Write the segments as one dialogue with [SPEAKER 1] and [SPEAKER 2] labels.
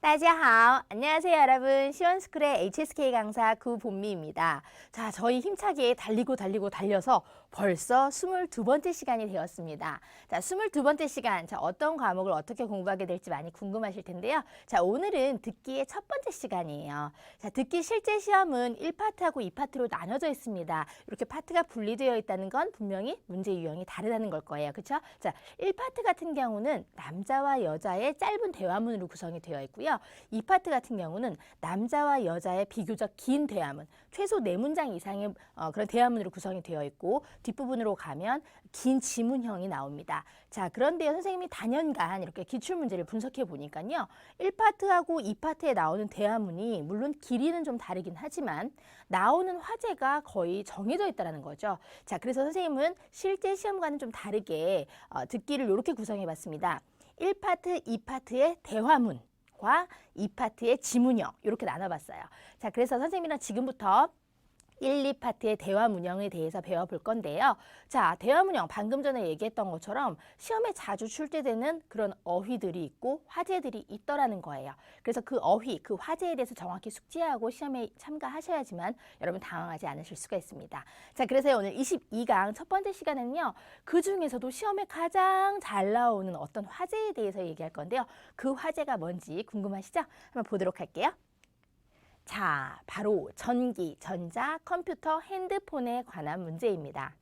[SPEAKER 1] 따지하오. 안녕하세요 여러분. 시원스쿨의 HSK 강사 구본미입니다. 자, 저희 힘차게 달려서 벌써 22번째 시간이 되었습니다. 자, 22번째 시간. 자, 어떤 과목을 어떻게 공부하게 될지 많이 궁금하실 텐데요. 자, 오늘은 듣기의 첫 번째 시간이에요. 자, 듣기 실제 시험은 1파트하고 2파트로 나눠져 있습니다. 이렇게 파트가 분리되어 있다는 건 분명히 문제 유형이 다르다는 걸 거예요. 그렇죠? 자, 1파트 같은 경우는 남자와 여자의 짧은 대화문으로 구성이 되어 있고요. 2파트 같은 경우는 남자와 여자의 비교적 긴 대화문, 최소 4문장 이상의 그런 대화문으로 구성이 되어 있고 뒷부분으로 가면 긴 지문형이 나옵니다. 자, 그런데요, 선생님이 단연간 이렇게 기출문제를 분석해 보니까요. 1파트하고 2파트에 나오는 대화문이 물론 길이는 좀 다르긴 하지만 나오는 화제가 거의 정해져 있다는 거죠. 자, 그래서 선생님은 실제 시험과는 좀 다르게 듣기를 이렇게 구성해 봤습니다. 1파트, 2파트의 대화문 과 2파트의 지문형 이렇게 나눠봤어요. 자, 그래서 선생님이랑 지금부터 1, 2파트의 대화 문형에 대해서 배워볼 건데요. 자, 대화 문형 방금 전에 얘기했던 것처럼 시험에 자주 출제되는 그런 어휘들이 있고 화제들이 있더라는 거예요. 그래서 그 어휘, 그 화제에 대해서 정확히 숙지하고 시험에 참가하셔야지만 여러분 당황하지 않으실 수가 있습니다. 자, 그래서 오늘 22강 첫 번째 시간은요. 그 중에서도 시험에 가장 잘 나오는 어떤 화제에 대해서 얘기할 건데요. 그 화제가 뭔지 궁금하시죠? 한번 보도록 할게요. 자, 바로 전기, 전자, 컴퓨터, 핸드폰에 관한 문제입니다.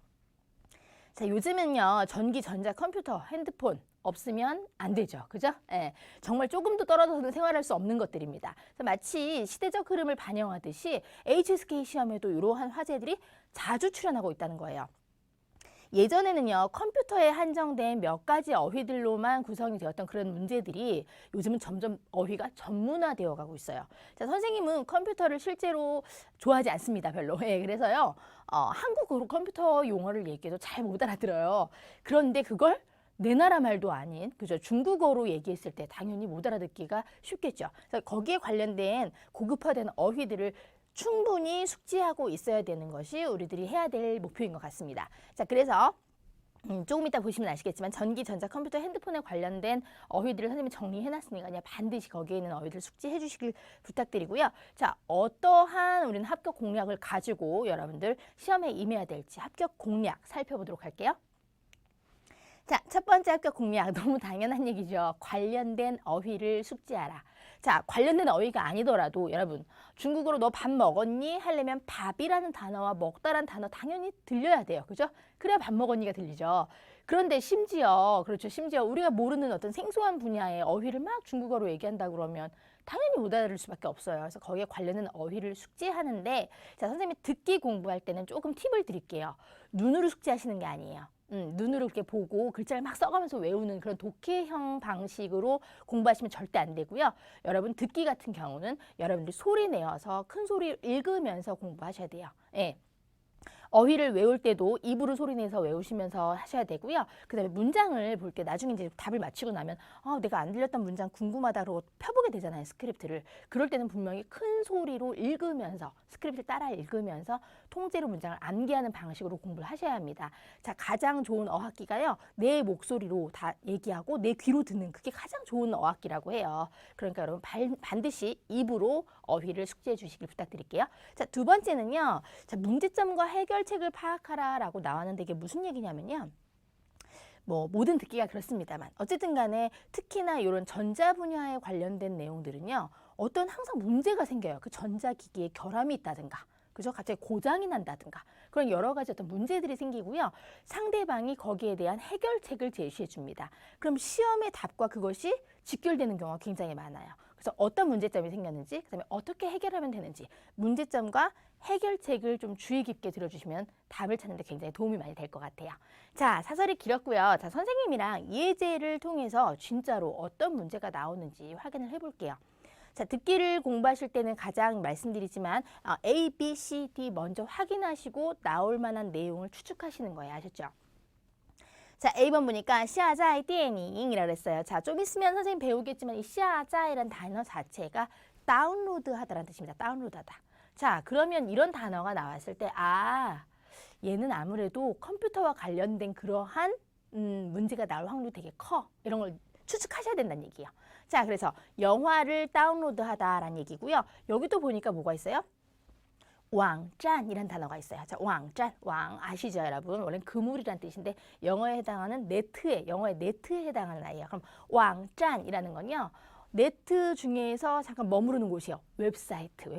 [SPEAKER 1] 자, 요즘은요, 전기, 전자, 컴퓨터, 핸드폰 없으면 안 되죠. 그죠? 예, 정말 조금도 떨어져서는 생활할 수 없는 것들입니다. 그래서 마치 시대적 흐름을 반영하듯이 HSK 시험에도 이러한 화제들이 자주 출연하고 있다는 거예요. 예전에는요, 컴퓨터에 한정된 몇 가지 어휘들로만 구성이 되었던 그런 문제들이 요즘은 점점 어휘가 전문화되어 가고 있어요. 자, 선생님은 컴퓨터를 실제로 좋아하지 않습니다, 별로. 예, 그래서요, 한국어로 컴퓨터 용어를 얘기해도 잘 못 알아들어요. 그런데 그걸 내 나라 말도 아닌, 그죠? 중국어로 얘기했을 때 당연히 못 알아듣기가 쉽겠죠. 그래서 거기에 관련된 고급화된 어휘들을 충분히 숙지하고 있어야 되는 것이 우리들이 해야 될 목표인 것 같습니다. 자, 그래서 조금 이따 보시면 아시겠지만 전기, 전자, 컴퓨터, 핸드폰에 관련된 어휘들을 선생님이 정리해놨으니까요. 반드시 거기에 있는 어휘들을 숙지해 주시길 부탁드리고요. 자, 어떠한 우리는 합격 공략을 가지고 여러분들 시험에 임해야 될지 합격 공략 살펴보도록 할게요. 자, 첫 번째 합격 공략 너무 당연한 얘기죠. 관련된 어휘를 숙지하라. 자, 관련된 어휘가 아니더라도 여러분 중국어로 너 밥 먹었니? 하려면 밥이라는 단어와 먹다라는 단어 당연히 들려야 돼요. 그죠? 그래야 밥 먹었니가 들리죠. 그런데 심지어 심지어 우리가 모르는 어떤 생소한 분야의 어휘를 막 중국어로 얘기한다 그러면 당연히 못 알아들을 수밖에 없어요. 그래서 거기에 관련된 어휘를 숙지하는데 자, 선생님이 듣기 공부할 때는 조금 팁을 드릴게요. 눈으로 숙지하시는 게 아니에요. 눈으로 이렇게 보고 글자를 막 써가면서 외우는 그런 독해형 방식으로 공부하시면 절대 안 되고요. 여러분 듣기 같은 경우는 여러분들이 소리 내어서 큰 소리 읽으면서 공부하셔야 돼요. 예. 어휘를 외울 때도 입으로 소리내서 외우시면서 하셔야 되고요. 그 다음에 문장을 볼 때 나중에 이제 답을 맞히고 나면 내가 안 들렸던 문장 궁금하다 그러고 펴보게 되잖아요. 스크립트를. 그럴 때는 분명히 큰 소리로 읽으면서 스크립트를 따라 읽으면서 통째로 문장을 암기하는 방식으로 공부를 하셔야 합니다. 자, 가장 좋은 어학기가요. 내 목소리로 다 얘기하고 내 귀로 듣는 그게 가장 좋은 어학기라고 해요. 그러니까 여러분 반드시 입으로 어휘를 숙지해 주시길 부탁드릴게요. 자, 두 번째는요. 자, 문제점과 해결책을 파악하라라고 나왔는데 이게 무슨 얘기냐면요. 뭐 모든 듣기가 그렇습니다만 어쨌든 간에 특히나 이런 전자 분야에 관련된 내용들은요. 어떤 항상 문제가 생겨요. 그 전자기기에 결함이 있다든가. 그죠? 갑자기 고장이 난다든가 그런 여러 가지 어떤 문제들이 생기고요. 상대방이 거기에 대한 해결책을 제시해 줍니다. 그럼 시험의 답과 그것이 직결되는 경우가 굉장히 많아요. 그래서 어떤 문제점이 생겼는지, 그다음에 어떻게 해결하면 되는지 문제점과 해결책을 좀 주의 깊게 들어주시면 답을 찾는 데 굉장히 도움이 많이 될 것 같아요. 자, 사설이 길었고요. 자, 선생님이랑 예제를 통해서 진짜로 어떤 문제가 나오는지 확인을 해볼게요. 자, 듣기를 공부하실 때는 가장 말씀드리지만 A, B, C, D 먼저 확인하시고 나올 만한 내용을 추측하시는 거예요. 아셨죠? 자, A번 보니까 시아자이 띠에닝이라고 그랬어요. 자, 좀 있으면 선생님 배우겠지만 이 시아자이라는 단어 자체가 다운로드 하다라는 뜻입니다. 다운로드하다. 자, 그러면 이런 단어가 나왔을 때 얘는 아무래도 컴퓨터와 관련된 그러한 문제가 나올 확률이 되게 커. 이런 걸 추측하셔야 된다는 얘기예요. 자, 그래서 영화를 다운로드하다라는 얘기고요. 여기도 보니까 뭐가 있어요? 왕짠이란 단어가 있어요. 자, 왕짠, 왕 아시죠, 여러분? 원래 그물이란 뜻인데 영어에 해당하는 영어의 네트에 해당하는 아이예요. 그럼 왕짠이라는 건요. 네트 중에서 잠깐 머무르는 곳이요. 웹사이트.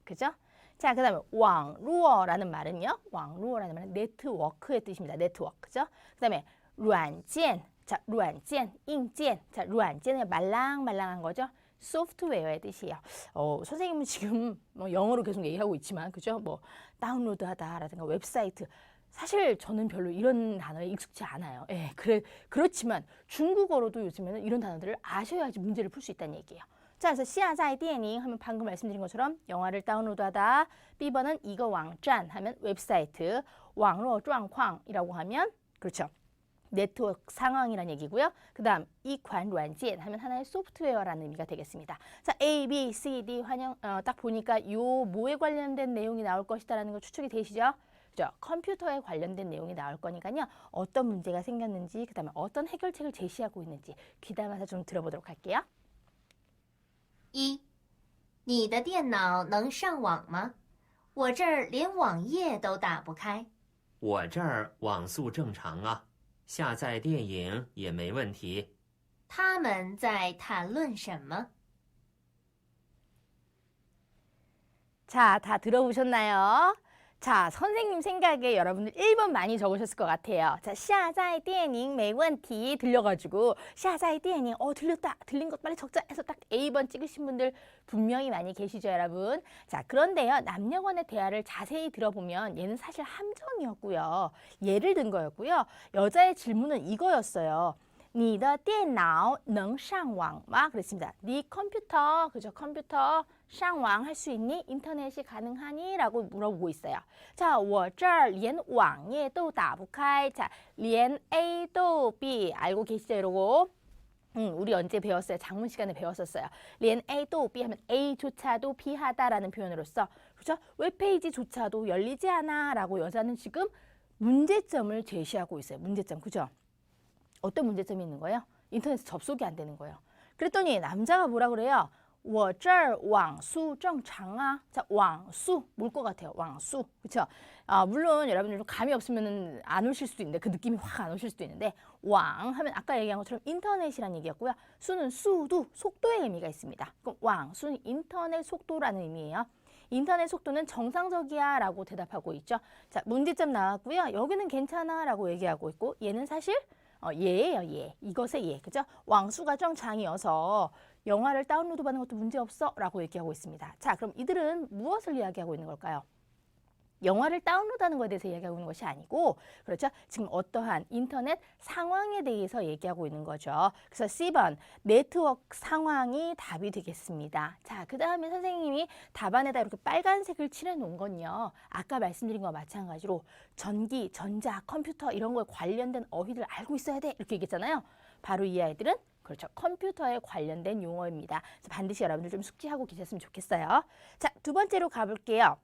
[SPEAKER 1] 그죠? 자, 그다음에 왕루어라는 말은요. 왕루어라는 말은 네트워크의 뜻입니다. 네트워크. 그죠? 그다음에 软件. 자, 软件, 인件. 자, 软件은 말랑말랑한 거죠. 소프트웨어의 뜻이에요. 선생님은 지금 뭐 영어로 계속 얘기하고 있지만, 그죠? 뭐 다운로드하다라든가 웹사이트. 사실 저는 별로 이런 단어에 익숙치 않아요. 예, 그렇지만 중국어로도 요즘에는 이런 단어들을 아셔야지 문제를 풀 수 있다는 얘기예요. 자, 그래서 下载电影 하면 방금 말씀드린 것처럼 영화를 다운로드하다. B번은 이거 왕짠 하면 웹사이트. 网络状况이라고 하면 그렇죠. 네트워크 상황이라는 얘기고요. 그 다음 이관软件 하면 하나의 소프트웨어라는 의미가 되겠습니다. 자, A, B, C, D 딱 보니까 요 뭐에 관련된 내용이 나올 것이다라는 거 추측이 되시죠? 그죠? 컴퓨터에 관련된 내용이 나올 거니까요. 어떤 문제가 생겼는지, 그 다음에 어떤 해결책을 제시하고 있는지 귀담아서 좀 들어보도록 할게요.
[SPEAKER 2] 一，你的电脑能上网吗？我这儿连网页都打不开。
[SPEAKER 3] 我这儿网速正常啊，下载电影也没问题。
[SPEAKER 2] 他们在谈论什么？
[SPEAKER 1] 자, 다 들어보셨나요? 자, 선생님 생각에 여러분들 1번 많이 적으셨을 것 같아요. 자, 下载电影没问题들려가지고 下载电影들렸다. 들린 것 빨리 적자 해서 딱 A번 찍으신 분들 분명히 많이 계시죠, 여러분? 자, 그런데요. 남녀 간의 대화를 자세히 들어보면 얘는 사실 함정이었고요. 예를 든 거였고요. 여자의 질문은 이거였어요. 你的电脑能上网吗? 그랬습니다. 네 컴퓨터, 그죠? 컴퓨터 上网 할 수 있니? 인터넷이 가능하니? 라고 물어보고 있어요. 자, 我这儿连网页都打不开. 자, 连 A 都 B. 알고 계시죠, 이러고? 우리 언제 배웠어요? 작문 시간에 배웠었어요. 连 A 都 B 하면 A조차도 B하다라는 표현으로서, 그죠? 웹페이지조차도 열리지 않아. 라고 여자는 지금 문제점을 제시하고 있어요. 문제점, 그죠? 어떤 문제점이 있는 거예요? 인터넷 접속이 안 되는 거예요. 그랬더니 남자가 뭐라 그래요? 我这儿网速正常啊. 자, 网速 뭘 것 같아요? 网速. 그렇죠? 물론 여러분들 좀 감이 없으면 안 오실 수도 있는데 그 느낌이 확 안 오실 수도 있는데 왕 하면 아까 얘기한 것처럼 인터넷이라는 얘기였고요. 수는 수도, 속도의 의미가 있습니다. 그럼 왕수는 인터넷 속도라는 의미예요. 인터넷 속도는 정상적이야 라고 대답하고 있죠. 자, 문제점 나왔고요. 여기는 괜찮아 라고 얘기하고 있고 얘는 사실 예예요, 예. 이것의 예. 그죠? 왕수가 정장이어서 영화를 다운로드 받는 것도 문제없어 라고 얘기하고 있습니다. 자, 그럼 이들은 무엇을 이야기하고 있는 걸까요? 영화를 다운로드하는 것에 대해서 이야기하고 있는 것이 아니고, 그렇죠? 지금 어떠한 인터넷 상황에 대해서 얘기하고 있는 거죠. 그래서 C번, 네트워크 상황이 답이 되겠습니다. 자, 그 다음에 선생님이 답안에다 이렇게 빨간색을 칠해 놓은 건요. 아까 말씀드린 거와 마찬가지로 전기, 전자, 컴퓨터 이런 거에 관련된 어휘를 알고 있어야 돼. 이렇게 얘기했잖아요. 바로 이 아이들은 그렇죠. 컴퓨터에 관련된 용어입니다. 그래서 반드시 여러분들 좀 숙지하고 계셨으면 좋겠어요. 자, 두 번째로 가볼게요.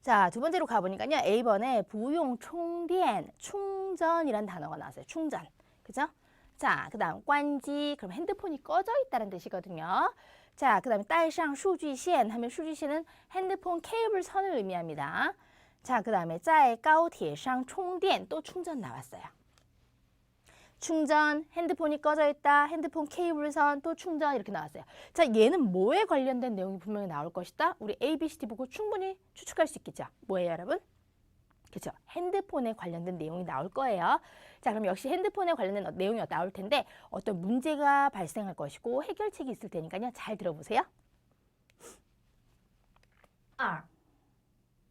[SPEAKER 1] 자, 두 번째로 가보니까요. A번에 부용 충전, 충전이란 단어가 나왔어요. 충전. 그죠? 자, 그 다음 관지, 그럼 핸드폰이 꺼져 있다는 뜻이거든요. 자, 그 다음에 带上数据线 하면 数据线은 핸드폰 케이블 선을 의미합니다. 자, 그 다음에 在高铁上充电 또 충전 나왔어요. 충전, 핸드폰이 꺼져 있다, 핸드폰 케이블선, 또 충전 이렇게 나왔어요. 자, 얘는 뭐에 관련된 내용이 분명히 나올 것이다? 우리 A, B, C, D 보고 충분히 추측할 수 있겠죠? 뭐예요, 여러분? 그렇죠? 핸드폰에 관련된 내용이 나올 거예요. 자, 그럼 역시 핸드폰에 관련된 내용이 나올 텐데 어떤 문제가 발생할 것이고 해결책이 있을 테니까요. 잘 들어보세요.
[SPEAKER 2] 二，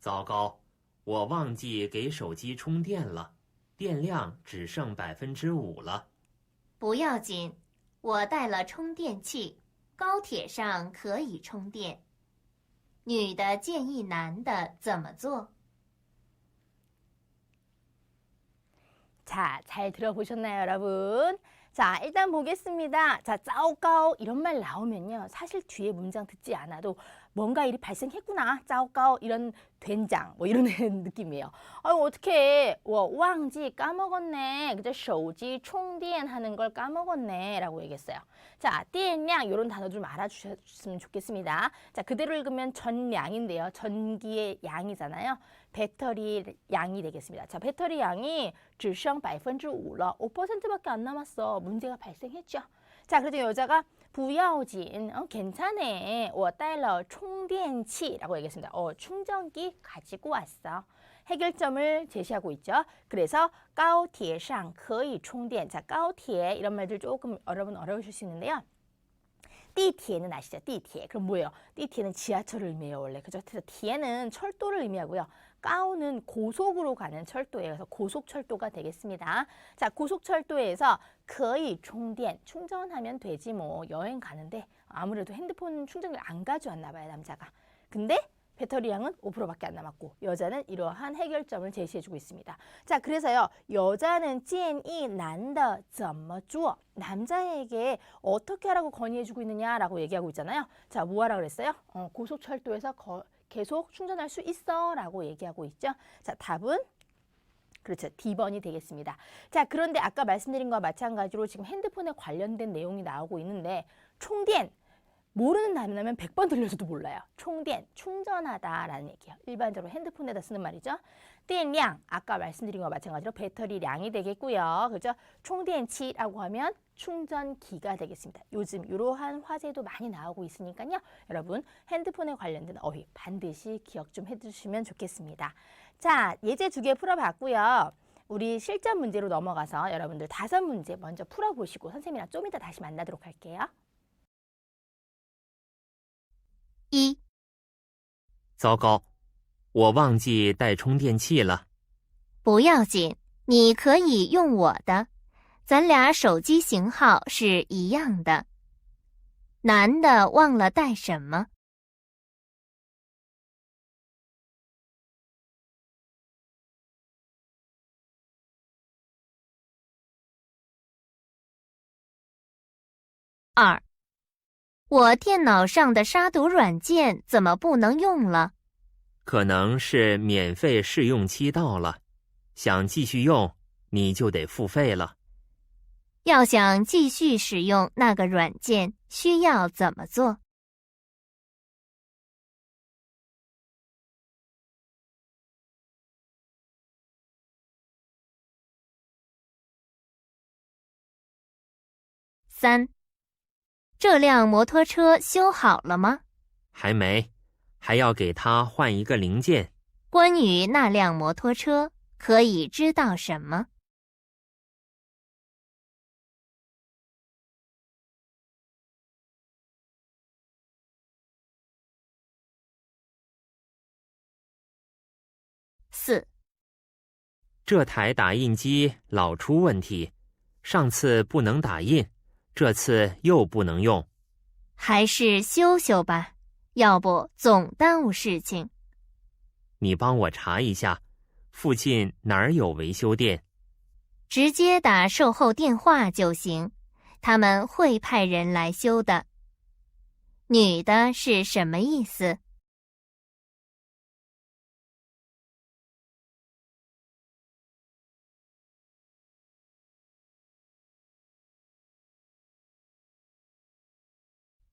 [SPEAKER 3] 糟糕，我忘记给手机充电了，电量只剩5%了。
[SPEAKER 2] 不要紧，我带了充电器，高铁上可以充电。女的建议男的怎么做？
[SPEAKER 1] 자, 잘 들어보셨나요, 여러분? 자, 일단 보겠습니다. 자, 糟糕 이런 말 나오면요. 사실 뒤에 문장 듣지 않아도 뭔가 일이 발생했구나, 짜오까오 이런 된장 뭐 이런 느낌이에요. 어떻게 我忘记 까먹었네. 그죠? 手机充电 하는 걸 까먹었네 라고 얘기했어요. 자, 电量 이런 단어 좀 알아주셨으면 좋겠습니다. 자, 그대로 읽으면 전량인데요. 전기의 양이잖아요. 배터리 양이 되겠습니다. 자, 배터리 양이 只剩 5%了. 5%밖에 안 남았어. 문제가 발생했죠. 자, 그래도 여자가 不要紧, 괜찮아. 我带了充电器 라고 얘기했습니다. 충전기 가지고 왔어. 해결점을 제시하고 있죠. 그래서 高铁上可以充电. 자, 高铁 이런 말들 조금 여러분 어려우실 수 있는데요. 地铁는 아시죠? 地铁. 그럼 뭐예요? 地铁는 지하철을 의미해요, 원래. 그죠? 그래서 铁는 철도를 의미하고요. 까오는 고속으로 가는 철도예요. 그래서 고속철도가 되겠습니다. 자, 고속철도에서 可以充电. 충전하면 되지 뭐. 여행 가는데 아무래도 핸드폰 충전기를 안 가져왔나 봐요, 남자가. 근데 배터리 양은 5%밖에 안 남았고 여자는 이러한 해결점을 제시해주고 있습니다. 자, 그래서요. 여자는 建议男的怎么做? 남자에게 어떻게 하라고 건의해주고 있느냐라고 얘기하고 있잖아요. 자, 뭐 하라 그랬어요? 고속철도에서 계속 충전할 수 있어 라고 얘기하고 있죠. 자, 답은 그렇죠. D번이 되겠습니다. 자, 그런데 아까 말씀드린 것과 마찬가지로 지금 핸드폰에 관련된 내용이 나오고 있는데充电 모르는 단어면 100번 들려줘도 몰라요.充电, 충전하다라는 얘기예요. 일반적으로 핸드폰에다 쓰는 말이죠. 电量, 아까 말씀드린 것과 마찬가지로 배터리량이 되겠고요. 그죠? 充电器라고 하면 충전기가 되겠습니다. 요즘 이러한 화제도 많이 나오고 있으니까요. 여러분 핸드폰에 관련된 어휘 반드시 기억 좀 해주시면 좋겠습니다. 자, 예제 2개 풀어봤고요. 우리 실전 문제로 넘어가서 여러분들 5문제 먼저 풀어보시고 선생님이랑 좀 이따 다시 만나도록 할게요.
[SPEAKER 2] 一、
[SPEAKER 3] 糟糕，我忘记带充电器了。
[SPEAKER 2] 不要紧，你可以用我的，咱俩手机型号是一样的。男的忘了带什么？ 2. 我电脑上的杀毒软件怎么不能用了？
[SPEAKER 3] 可能是免费试用期到了，想继续用你就得付费了。
[SPEAKER 2] 要想继续使用那个软件，需要怎么做？ 3. 这辆摩托车修好了吗？
[SPEAKER 3] 还没，还要给它换一个零件。
[SPEAKER 2] 关于那辆摩托车，可以知道什么？ 4.
[SPEAKER 3] 这台打印机老出问题，上次不能打印，这次又不能用。
[SPEAKER 2] 还是修修吧，要不总耽误事情。
[SPEAKER 3] 你帮我查一下，附近哪儿有维修店？
[SPEAKER 2] 直接打售后电话就行，他们会派人来修的。女的是什么意思？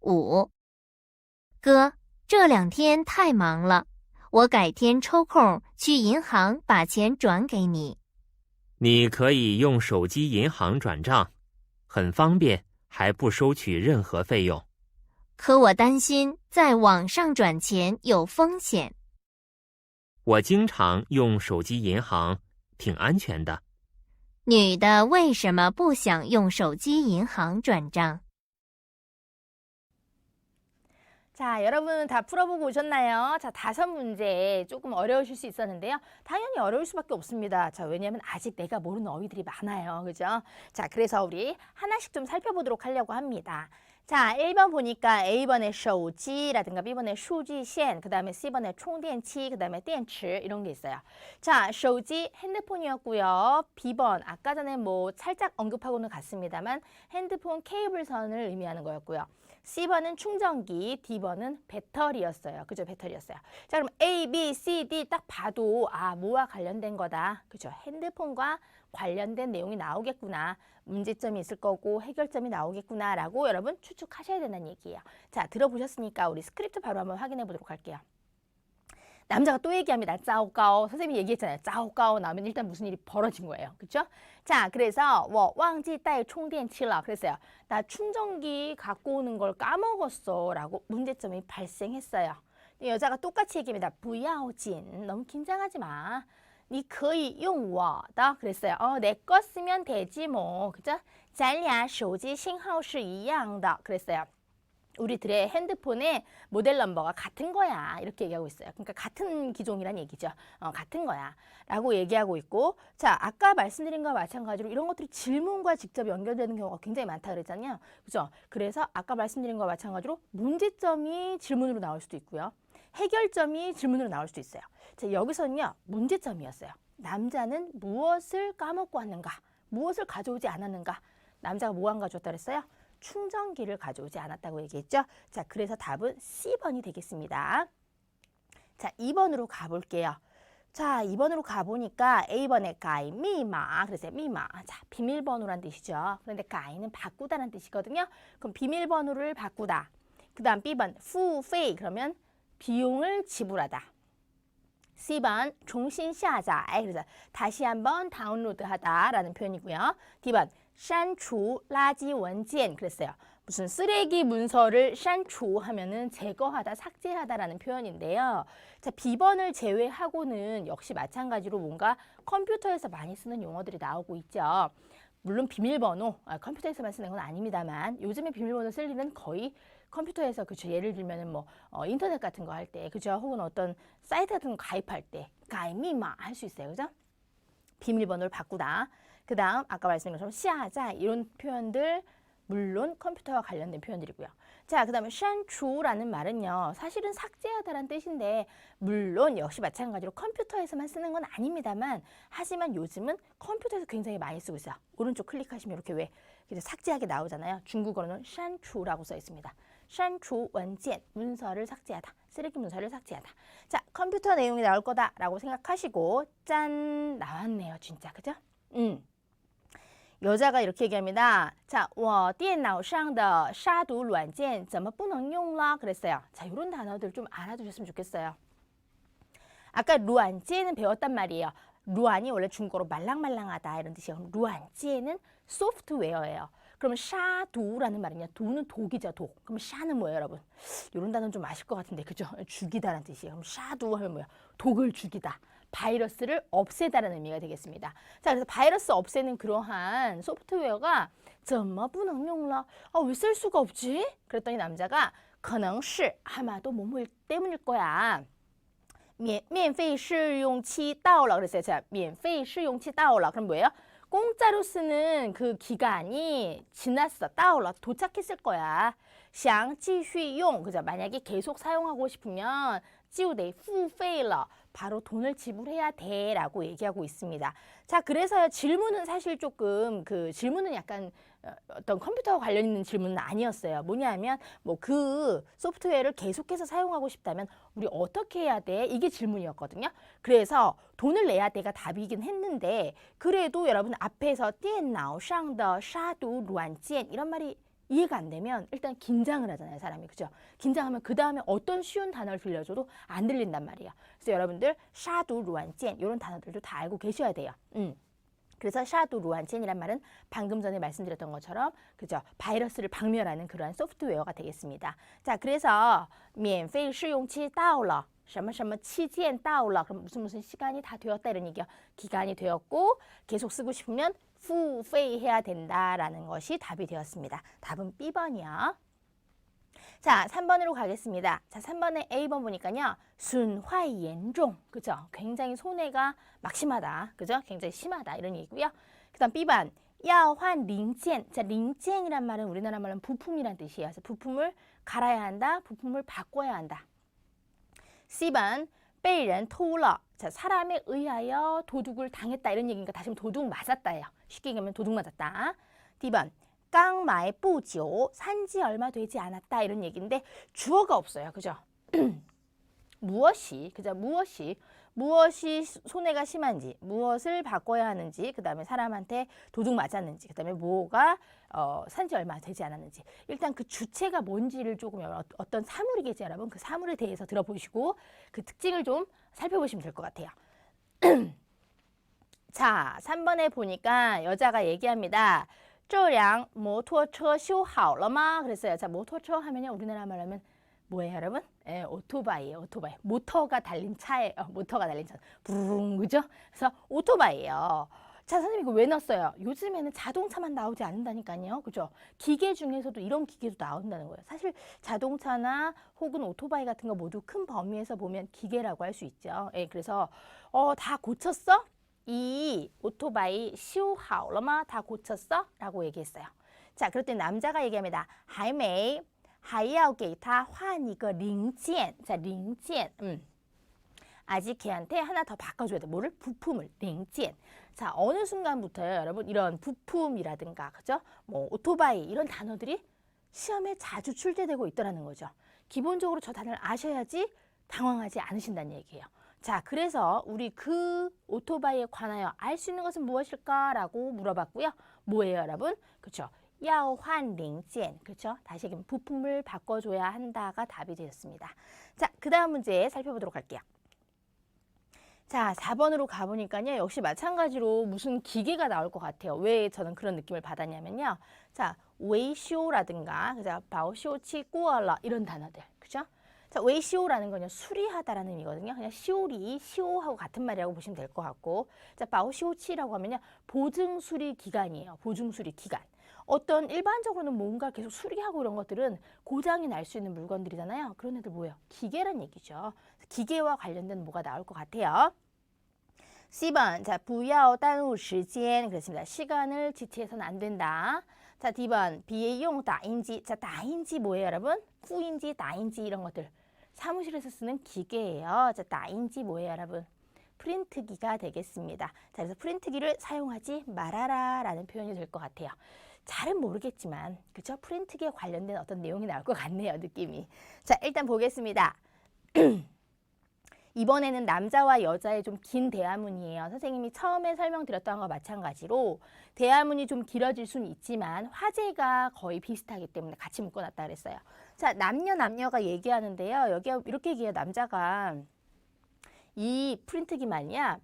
[SPEAKER 2] 5. 哥，这2天太忙了，我改天抽空去银行把钱转给你。
[SPEAKER 3] 你可以用手机银行转账，很方便，还不收取任何费用。
[SPEAKER 2] 可我担心在网上转钱有风险。
[SPEAKER 3] 我经常用手机银行，挺安全的。
[SPEAKER 2] 女的为什么不想用手机银行转账？
[SPEAKER 1] 자, 여러분 다 풀어보고 오셨나요? 자, 5문제 조금 어려우실 수 있었는데요. 당연히 어려울 수밖에 없습니다. 자, 왜냐하면 아직 내가 모르는 어휘들이 많아요. 그죠? 자, 그래서 우리 하나씩 좀 살펴보도록 하려고 합니다. 자, 1번 보니까 A번에 手机라든가 B번에 数据线, 그 다음에 C번에 充电器, 그 다음에 电池 이런 게 있어요. 자, 手机 핸드폰이었고요. B번 아까 전에 뭐 살짝 언급하고는 갔습니다만 핸드폰 케이블선을 의미하는 거였고요. C번은 충전기, D번은 배터리였어요. 그죠? 배터리였어요. 자, 그럼 A, B, C, D 딱 봐도 뭐와 관련된 거다. 그죠? 핸드폰과 관련된 내용이 나오겠구나. 문제점이 있을 거고 해결점이 나오겠구나 라고 여러분 추측하셔야 된다는 얘기예요. 자, 들어보셨으니까 우리 스크립트 바로 한번 확인해 보도록 할게요. 남자가 또 얘기합니다. 짜오가오. 선생님이 얘기했잖아요. 짜오가오 나오면 일단 무슨 일이 벌어진 거예요. 그렇죠? 자, 그래서 我忘记带充电器了. 그랬어요. 나 충전기 갖고 오는 걸 까먹었어 라고 문제점이 발생했어요. 여자가 똑같이 얘기합니다. 不要紧. 너무 긴장하지 마. 你可以用我的. 그랬어요. 내 거 쓰면 되지 뭐. 그죠? 咱俩手机信号是一样的. 그랬어요. 우리들의 핸드폰의 모델 넘버가 같은 거야. 이렇게 얘기하고 있어요. 그러니까 같은 기종이란 얘기죠. 같은 거야. 라고 얘기하고 있고, 자, 아까 말씀드린 거와 마찬가지로 이런 것들이 질문과 직접 연결되는 경우가 굉장히 많다 그랬잖아요. 그죠? 그래서 아까 말씀드린 거와 마찬가지로 문제점이 질문으로 나올 수도 있고요. 해결점이 질문으로 나올 수도 있어요. 자, 여기서는요, 문제점이었어요. 남자는 무엇을 까먹고 왔는가? 무엇을 가져오지 않았는가? 남자가 뭐 안 가져왔다 그랬어요? 충전기를 가져오지 않았다고 얘기했죠. 자, 그래서 답은 C번이 되겠습니다. 자, 2번으로 가볼게요. 자, 2번으로 가보니까 A번에 가이 미마, 그래서 미마, 자, 비밀번호란 뜻이죠. 그런데 가이는 바꾸다란 뜻이거든요. 그럼 비밀번호를 바꾸다. 그 다음 B번, 후페이, 그러면 비용을 지불하다. C번, 종신下载, 그래서 다시 한번 다운로드하다라는 표현이고요. D번, 删除垃圾文件 그랬어요. 무슨 쓰레기 문서를 删除 하면은 제거하다, 삭제하다라는 표현인데요. 자, B번을 제외하고는 역시 마찬가지로 뭔가 컴퓨터에서 많이 쓰는 용어들이 나오고 있죠. 물론 비밀번호, 컴퓨터에서만 쓰는 건 아닙니다만 요즘에 비밀번호 쓸 일은 거의 컴퓨터에서 그죠. 예를 들면은 뭐 인터넷 같은 거 할 때 그죠. 혹은 어떤 사이트 같은 거 가입할 때 가입미마 할 수 있어요. 그죠? 비밀번호를 바꾸다. 그 다음 아까 말씀드린 것처럼 시아자 이런 표현들 물론 컴퓨터와 관련된 표현들이고요. 자, 그 다음에 删除라는 말은요. 사실은 삭제하다라는 뜻인데 물론 역시 마찬가지로 컴퓨터에서만 쓰는 건 아닙니다만 하지만 요즘은 컴퓨터에서 굉장히 많이 쓰고 있어요. 오른쪽 클릭하시면 이렇게 왜 삭제하게 나오잖아요. 중국어로는 删除라고 써 있습니다. 删除文件, 문서를 삭제하다. 쓰레기 문서를 삭제하다. 자, 컴퓨터 내용이 나올 거다라고 생각하시고 짠! 나왔네요. 진짜. 그죠? 여자가 이렇게 얘기합니다. 자, 我电脑上的杀毒软件怎么不能用了? 그랬어요. 자, 이런 단어들 좀 알아두셨으면 좋겠어요. 아까 软件은 배웠단 말이에요. 软이 원래 중국어로 말랑말랑하다 이런 뜻이에요. 软件은 소프트웨어예요. 그러면 샤두라는 말은요. 두는 독이죠, 독. 그럼 샤는 뭐예요, 여러분? 이런 단어는 좀 아실 것 같은데, 그죠? 죽이다라는 뜻이에요. 그럼 샤두 하면 뭐야? 독을 죽이다. 바이러스를 없애다라는 의미가 되겠습니다. 자, 그래서 바이러스 없애는 그러한 소프트웨어가 怎么不能用了? 왜 쓸 수가 없지? 그랬더니 남자가 可能是 아마도 뭐뭐 때문일 거야. 免费试用期到了 그랬어요. 자, 免费试用期到了. 그럼 뭐예요? 공짜로 쓰는 그 기간이 지났어. 到了. 도착했을 거야. 想继续用. 그죠? 만약에 계속 사용하고 싶으면 就得付费了. 바로 돈을 지불해야 돼 라고 얘기하고 있습니다. 자, 그래서요. 질문은 사실 조금 질문은 약간 어떤 컴퓨터와 관련 있는 질문은 아니었어요. 뭐냐면 뭐 그 소프트웨어를 계속해서 사용하고 싶다면 우리 어떻게 해야 돼? 이게 질문이었거든요. 그래서 돈을 내야 돼가 답이긴 했는데 그래도 여러분 앞에서 电脑上的杀毒软件 이런 말이 이해가 안 되면 일단 긴장을 하잖아요, 사람이. 그죠? 긴장하면 그 다음에 어떤 쉬운 단어를 들려줘도 안 들린단 말이에요. 그래서 여러분들 샤두 루안젠 이런 단어들도 다 알고 계셔야 돼요. 그래서 샤두 루안젠이란 말은 방금 전에 말씀드렸던 것처럼 그죠? 바이러스를 박멸하는 그러한 소프트웨어가 되겠습니다. 자, 그래서 免费试用期到了. 什么什么期间到了. 그럼 무슨 시간이 다 되었다 이런 얘기야. 기간이 되었고 계속 쓰고 싶으면 付费 해야 된다라는 것이 답이 되었습니다. 답은 B번이요. 자, 3번으로 가겠습니다. 자, 3번에 A번 보니까요. 损坏严重. 그죠? 굉장히 손해가 막심하다. 그죠? 굉장히 심하다. 이런 얘기고요. 그 다음 B번. 要换零件. 자, 零件이란 말은 우리나라 말로는 부품이란 뜻이에요. 그래서 부품을 갈아야 한다. 부품을 바꿔야 한다. C번. 被人偷了. 자, 사람에 의하여 도둑을 당했다. 이런 얘기니까 다시 도둑 맞았다예요. 쉽게 얘기하면 도둑 맞았다. D번. 깡마이 뿌지오 산지 얼마 되지 않았다 이런 얘기인데 주어가 없어요. 그죠? 무엇이 그죠? 무엇이 손해가 심한지, 무엇을 바꿔야 하는지, 그 다음에 사람한테 도둑 맞았는지, 그 다음에 뭐가 산지 얼마 되지 않았는지. 일단 그 주체가 뭔지를 조금 어떤 사물이겠지 여러분. 그 사물에 대해서 들어보시고 그 특징을 좀 살펴보시면 될 것 같아요. 자, 3번에 보니까 여자가 얘기합니다. 这辆摩托车修好了吗? 그랬어요. 자, 모토처 하면요. 우리나라 말로 하면 뭐예요, 여러분? 예, 오토바이예요, 오토바이. 모터가 달린 차예요. 모터가 달린 차. 부릉, 그죠? 그래서 오토바이예요. 자, 선생님 이거 왜 넣었어요? 요즘에는 자동차만 나오지 않는다니까요. 그죠? 기계 중에서도 이런 기계도 나온다는 거예요. 사실 자동차나 혹은 오토바이 같은 거 모두 큰 범위에서 보면 기계라고 할 수 있죠. 예, 그래서 다 고쳤어? 이 오토바이 修好了吗? 다 고쳤어? 라고 얘기했어요. 자, 그럴 때 남자가 얘기합니다. 还没还要给他换一个零件. 자, 零件. 아직 걔한테 하나 더 바꿔줘야 돼. 뭐를? 부품을. 零件. 자, 어느 순간부터요, 여러분, 이런 부품이라든가, 그죠? 뭐, 오토바이, 이런 단어들이 시험에 자주 출제되고 있더라는 거죠. 기본적으로 저 단어를 아셔야지 당황하지 않으신다는 얘기예요. 자, 그래서 우리 그 오토바이에 관하여 알 수 있는 것은 무엇일까라고 물어봤고요. 뭐예요, 여러분? 그렇죠? 要换零件. 그렇죠? 다시 얘기하면 부품을 바꿔줘야 한다가 답이 되었습니다. 자, 그 다음 문제 살펴보도록 할게요. 자, 4번으로 가보니까요. 역시 마찬가지로 무슨 기계가 나올 것 같아요. 왜 저는 그런 느낌을 받았냐면요. 자, 웨이쇼라든가, 그죠? 바오쇼치 꾸얼러 이런 단어들. 그죠? 자, 웨이쇼라는 건요. 수리하다라는 의미거든요. 그냥 시오리, 시오하고 같은 말이라고 보시면 될 것 같고. 자, 바오쇼치라고 하면요. 보증수리 기간이에요. 보증수리 기간. 어떤 일반적으로는 뭔가 계속 수리하고 이런 것들은 고장이 날 수 있는 물건들이잖아요. 그런 애들 뭐예요? 기계란 얘기죠. 기계와 관련된 뭐가 나올 것 같아요. C번, 자, 不要耽误时间. 그렇습니다. 시간을 지체해서는 안 된다. 자, D번, 别用打印机. 자, 打印机 뭐예요, 여러분? 후인지, 打印机 이런 것들. 사무실에서 쓰는 기계예요. 자, 打印机 뭐예요, 여러분? 프린트기가 되겠습니다. 자, 그래서 프린트기를 사용하지 말아라 라는 표현이 될 것 같아요. 잘은 모르겠지만, 그쵸? 프린트기에 관련된 어떤 내용이 나올 것 같네요, 느낌이. 자, 일단 보겠습니다. 이번에는 남자와 여자의 좀 긴 대화문이에요. 선생님이 처음에 설명드렸던 것과 마찬가지로 대화문이 좀 길어질 수는 있지만 화제가 거의 비슷하기 때문에 같이 묶어놨다 그랬어요. 자, 남녀가 얘기하는데요. 여기 이렇게 얘기해요. 남자가 이 프린트기 말이야,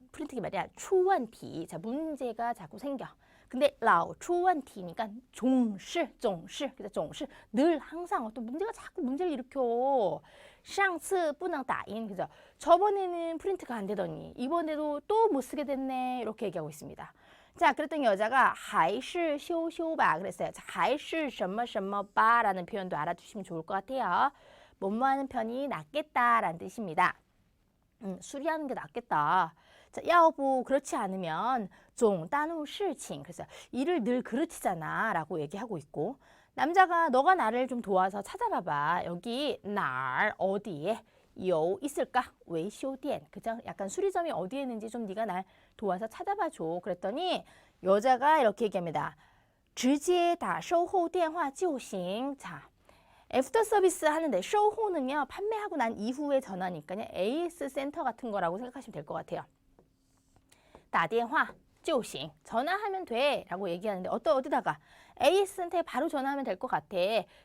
[SPEAKER 1] 추원티. 자, 문제가 자꾸 생겨. 근데 老出问题니까 总是 그래서 总是 늘 항상 어떤 문제가 자꾸 문제를 일으켜. 上次不能打印. 그죠? 저번에는 프린트가 안 되더니 이번에도 또 못 쓰게 됐네. 이렇게 얘기하고 있습니다. 자, 그랬더니 여자가 还是修修吧 그랬어요. 자, 还是什么什么吧라는 표현도 알아두시면 좋을 것 같아요. 뭐뭐 하는 편이 낫겠다라는 뜻입니다. 수리하는 게 낫겠다. 자, 要不 그렇지 않으면 总耽误事情. 그래서 일을 늘 그르치잖아 라고 얘기하고 있고, 남자가 너가 나를 좀 도와서 찾아봐봐. 여기 날 어디에 요 있을까? 웨이쇼店. 그죠? 약간 수리점이 어디에 있는지 좀 네가 날 도와서 찾아봐줘. 그랬더니 여자가 이렇게 얘기합니다. 直接打售后电话就行. 자, 애프터 서비스 하는데 쇼호는요. 판매하고 난 이후에 전화니까요. AS 센터 같은 거라고 생각하시면 될 것 같아요. 打电话就行. 전화하면 돼 라고 얘기하는데 어디다가? AS 센터에 바로 전화하면 될 것 같아.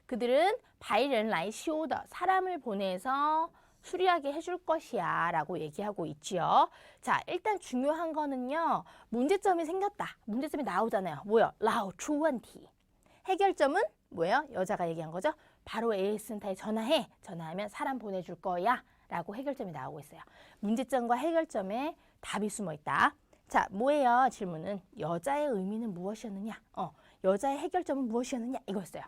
[SPEAKER 1] 그들은 派人来修的. 사람을 보내서 수리하게 해줄 것이야 라고 얘기하고 있죠. 자, 일단 중요한 거는요. 문제점이 생겼다. 문제점이 나오잖아요. 뭐요? 老出问题. 해결점은 뭐예요? 여자가 얘기한 거죠. 바로 AS 센터에 전화해. 전화하면 사람 보내줄 거야 라고 해결점이 나오고 있어요. 문제점과 해결점에 답이 숨어 있다. 자, 뭐예요? 질문은 여자의 의미는 무엇이었느냐? 여자의 해결점은 무엇이었느냐? 이거였어요.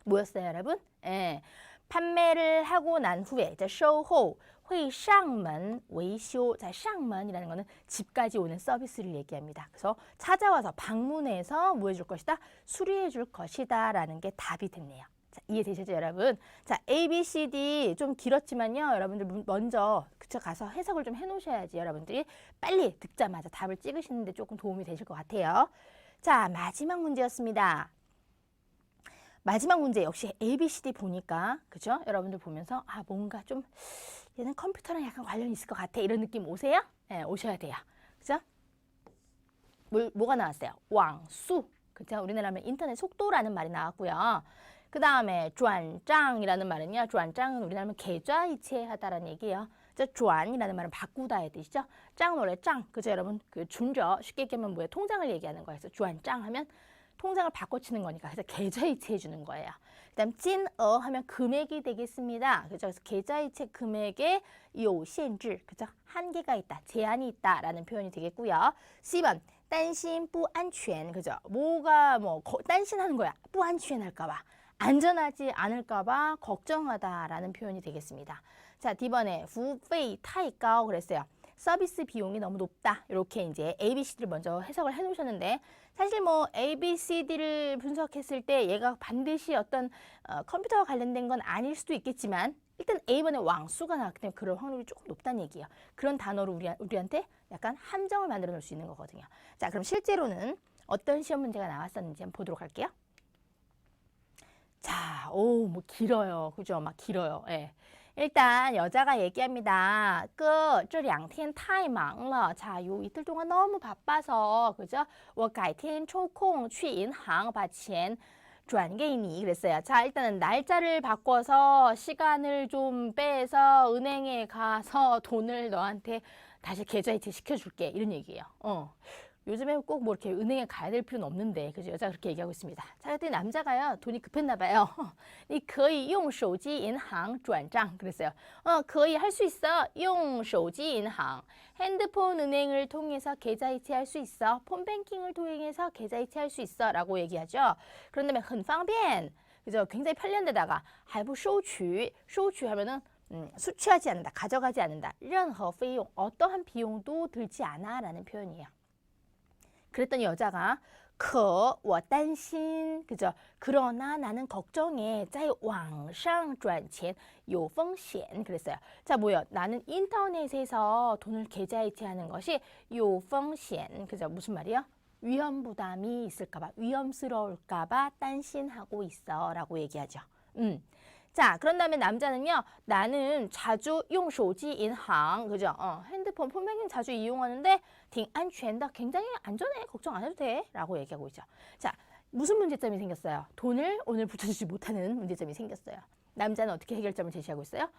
[SPEAKER 1] 뭐였어요, 여러분? 예. 판매를 하고 난 후에, 자, 售后会上门维修. 자, 上门이라는 거는 집까지 오는 서비스를 얘기합니다. 그래서 찾아와서 방문해서 뭐 해줄 것이다? 수리해 줄 것이다 라는 게 답이 됐네요. 자, 이해되시죠, 여러분? 자, A, B, C, D 좀 길었지만요. 여러분들 먼저 그쵸 가서 해석을 좀 해놓으셔야지 여러분들이 빨리 듣자마자 답을 찍으시는데 조금 도움이 되실 것 같아요. 자, 마지막 문제였습니다. 마지막 문제 역시 ABCD 보니까 그죠? 여러분들 보면서 아 뭔가 좀 얘는 컴퓨터랑 약간 관련이 있을 것 같아 이런 느낌 오세요? 네, 오셔야 돼요. 그죠? 뭐가 나왔어요? 왕수. 그죠? 우리나라 하면 인터넷 속도라는 말이 나왔고요. 그 다음에 转账이라는 말은요. 转账은 우리나라 하면 계좌이체하다라는 얘기예요. 저 转이라는 말은 바꾸다의 뜻이죠. 账은 원래 账. 그죠? 여러분 그 준저 쉽게 얘기하면 뭐예요? 통장을 얘기하는 거예요. 그래서 转账 하면 통장을 바꿔치는 거니까 그래서 계좌이체해 주는 거예요. 그다음 찐어 하면 금액이 되겠습니다. 그죠? 그래서 계좌이체 금액에 有限制 그죠? 한계가 있다, 제한이 있다라는 표현이 되겠고요. C번担心不安全 그죠? 뭐가 뭐担心하는 거야. 不安全할까봐, 안전하지 않을까봐 걱정하다라는 표현이 되겠습니다. 자, D번에 服费太高 그랬어요. 서비스 비용이 너무 높다. 이렇게 이제 ABCD를 먼저 해석을 해 놓으셨는데 사실 뭐 ABCD를 분석했을 때 얘가 반드시 어떤 컴퓨터와 관련된 건 아닐 수도 있겠지만 일단 A번에 왕수가 나왔기 때문에 그럴 확률이 조금 높다는 얘기예요. 그런 단어로 우리한테 약간 함정을 만들어 놓을 수 있는 거거든요. 자, 그럼 실제로는 어떤 시험 문제가 나왔었는지 한번 보도록 할게요. 자, 오, 뭐 길어요. 그죠? 막 길어요. 예. 일단 여자가 얘기합니다. 这两天太忙了. 자, 요 이틀 동안 너무 바빠서 그죠? 我改天抽空去银行把钱转给你 그랬어요. 자, 일단은 날짜를 바꿔서 시간을 좀 빼서 은행에 가서 돈을 너한테 다시 계좌이체 시켜줄게. 이런 얘기예요. 요즘에 꼭 뭐 이렇게 은행에 가야 될 필요는 없는데, 그죠? 여자가 그렇게 얘기하고 있습니다. 자, 그때 남자가요, 돈이 급했나 봐요. 你可以用手机银行转账 그랬어요. 可以할 수 있어. 用手机银行 핸드폰 은행을 통해서 계좌이체 할 수 있어. 폰뱅킹을 통해서 계좌이체 할 수 있어. 라고 얘기하죠. 그런 다음에 很方便 그죠? 굉장히 편리한 데다가 还不收取 收取 하면은 수취하지 않는다, 가져가지 않는다. 任何费用 어떠한 비용도 들지 않아 라는 표현이에요. 그랬더니 여자가 可我担心 그죠? 그러나 나는 걱정해. 在网上转钱有风险 그랬어요. 자, 뭐요? 나는 인터넷에서 돈을 계좌이체하는 것이 有风险 그죠? 무슨 말이야? 위험 부담이 있을까봐, 위험스러울까봐担心하고 있어라고 얘기하죠. 자, 그런 다음에 남자는요, 나는 자주 用手机银行 그죠? 핸드폰 폰뱅킹 자주 이용하는데 挺安全的 굉장히 안전해, 걱정 안 해도 돼 라고 얘기하고 있죠. 자, 무슨 문제점이 생겼어요? 돈을 오늘 붙여주지 못하는 문제점이 생겼어요. 남자는 어떻게 해결점을 제시하고 있어요?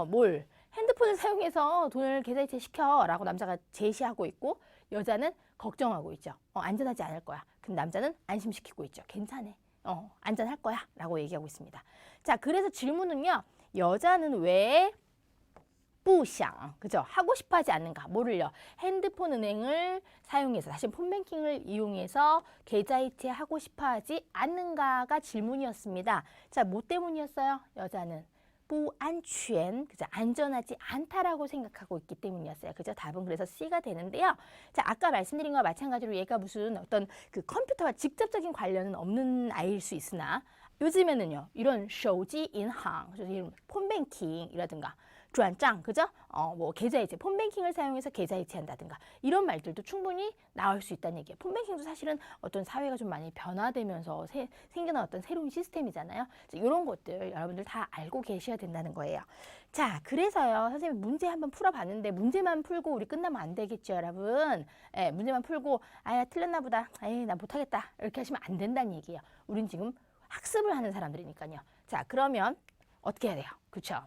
[SPEAKER 1] 뭘? 핸드폰을 사용해서 돈을 계좌이체 시켜 라고 남자가 제시하고 있고, 여자는 걱정하고 있죠. 안전하지 않을 거야. 근데 남자는 안심시키고 있죠. 괜찮아. 안전할 거야 라고 얘기하고 있습니다. 자, 그래서 질문은요, 여자는 왜 不想 그죠? 하고 싶어 하지 않는가? 뭐를요? 핸드폰 은행을 사용해서, 다시 폰뱅킹을 이용해서 계좌이체 하고 싶어 하지 않는가가 질문이었습니다. 자, 뭐 때문이었어요? 여자는 不安全 그죠? 안전하지 않다라고 생각하고 있기 때문이었어요. 그죠? 답은 그래서 C가 되는데요. 자, 아까 말씀드린 거와 마찬가지로 얘가 무슨 어떤 그 컴퓨터와 직접적인 관련은 없는 아이일 수 있으나 요즘에는요, 이런 手机银行 이런 폰뱅킹이라든가 转账 그죠? 뭐 계좌이체, 폰뱅킹을 사용해서 계좌이체 한다든가 이런 말들도 충분히 나올 수 있다는 얘기예요. 폰뱅킹도 사실은 어떤 사회가 좀 많이 변화되면서 생겨난 어떤 새로운 시스템이잖아요. 이런 것들 여러분들 다 알고 계셔야 된다는 거예요. 자, 그래서요, 선생님 문제 한번 풀어봤는데 문제만 풀고 우리 끝나면 안 되겠죠, 여러분? 예, 문제만 풀고 아야 틀렸나 보다, 에이 나 못하겠다 이렇게 하시면 안 된다는 얘기예요. 우린 지금 학습을 하는 사람들이니까요. 자, 그러면 어떻게 해야 돼요? 그렇죠?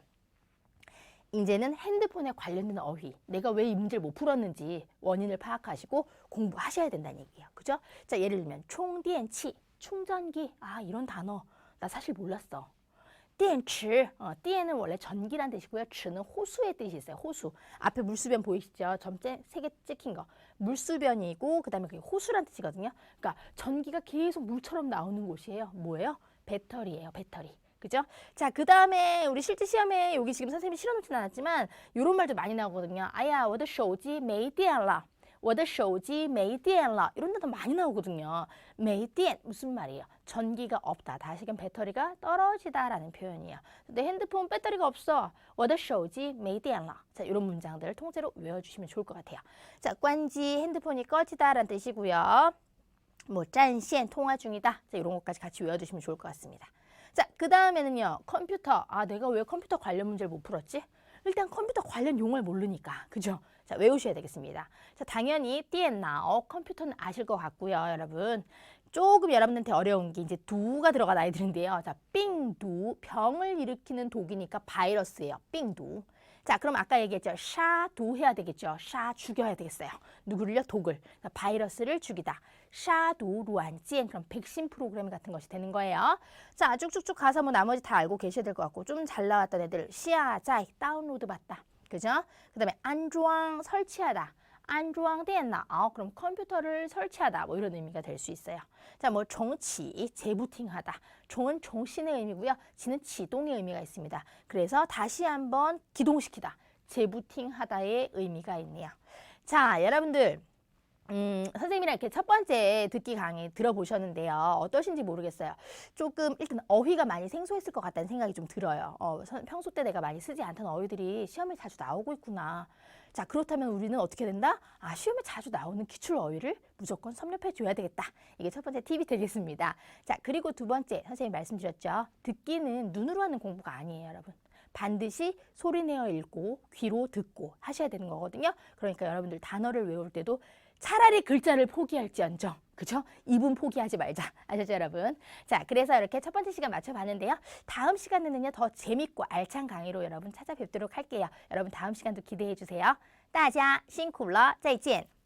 [SPEAKER 1] 이제는 핸드폰에 관련된 어휘, 내가 왜 이 문제를 못 풀었는지 원인을 파악하시고 공부하셔야 된다는 얘기예요. 그죠? 자, 예를 들면 총電器, 충전기. 아, 이런 단어 나 사실 몰랐어. 电池, 电은 원래 전기란 뜻이고요. 池는 호수의 뜻이 있어요. 호수. 앞에 물수변 보이시죠? 점째 3개 찍힌 거. 물수변이고 그다음에 그게 호수란 뜻이거든요. 그러니까 전기가 계속 물처럼 나오는 곳이에요. 뭐예요? 배터리예요. 배터리. 그죠? 자, 그 다음에 우리 실제 시험에 여기 지금 선생님이 실어놓진 않았지만 이런 말도 많이 나오거든요. 아야, 我的手机没电了. 我的手机没电了. 이런 데도 많이 나오거든요. 没电 무슨 말이에요? 전기가 없다. 다시금 배터리가 떨어지다라는 표현이에요. 내 핸드폰 배터리가 없어. 我的手机没电了. 자, 이런 문장들을 통째로 외워주시면 좋을 것 같아요. 자, 관지 핸드폰이 꺼지다라는 뜻이고요. 뭐 占线 통화 중이다. 자, 이런 것까지 같이 외워두시면 좋을 것 같습니다. 자, 그 다음에는요. 컴퓨터. 아, 내가 왜 컴퓨터 관련 문제를 못 풀었지? 일단 컴퓨터 관련 용어를 모르니까. 그죠? 자, 외우셔야 되겠습니다. 자, 당연히 电脑 컴퓨터는 아실 것 같고요, 여러분. 조금 여러분한테 어려운 게 이제 두가 들어간 아이들인데요. 자, 빙두, 병을 일으키는 독이니까 바이러스예요. 빙두. 자, 그럼 아까 얘기했죠. 샤두 해야 되겠죠. 샤 죽여야 되겠어요. 누구를요? 독을. 자, 바이러스를 죽이다. 샤두 루안지엔 그럼 백신 프로그램 같은 것이 되는 거예요. 자, 쭉쭉쭉 가서 뭐 나머지 다 알고 계셔야 될 것 같고 좀 잘 나왔던 애들 시아자이 다운로드 받다. 그죠? 그다음에 안装 설치하다. 안装 电脑 그럼 컴퓨터를 설치하다 뭐 이런 의미가 될 수 있어요. 자, 뭐 정치 재부팅하다. 종은 종신의 의미고요. 지는 지동의 의미가 있습니다. 그래서 다시 한번 기동시키다. 재부팅하다의 의미가 있네요. 자, 여러분들 선생님이랑 이렇게 첫 번째 듣기 강의 들어보셨는데요. 어떠신지 모르겠어요. 조금 일단 어휘가 많이 생소했을 것 같다는 생각이 좀 들어요. 평소 때 내가 많이 쓰지 않던 어휘들이 시험에 자주 나오고 있구나. 자, 그렇다면 우리는 어떻게 된다? 아, 시험에 자주 나오는 기출 어휘를 무조건 섭렵해 줘야 되겠다. 이게 첫 번째 팁이 되겠습니다. 자, 그리고 두 번째 선생님 말씀드렸죠. 듣기는 눈으로 하는 공부가 아니에요, 여러분. 반드시 소리내어 읽고 귀로 듣고 하셔야 되는 거거든요. 그러니까 여러분들 단어를 외울 때도 차라리 글자를 포기할지언정, 그죠? 입은 포기하지 말자. 아셨죠, 여러분? 자, 그래서 이렇게 첫 번째 시간 맞춰봤는데요. 다음 시간에는요, 더 재밌고 알찬 강의로 여러분 찾아뵙도록 할게요. 여러분 다음 시간도 기대해 주세요. 大家辛苦了，再见。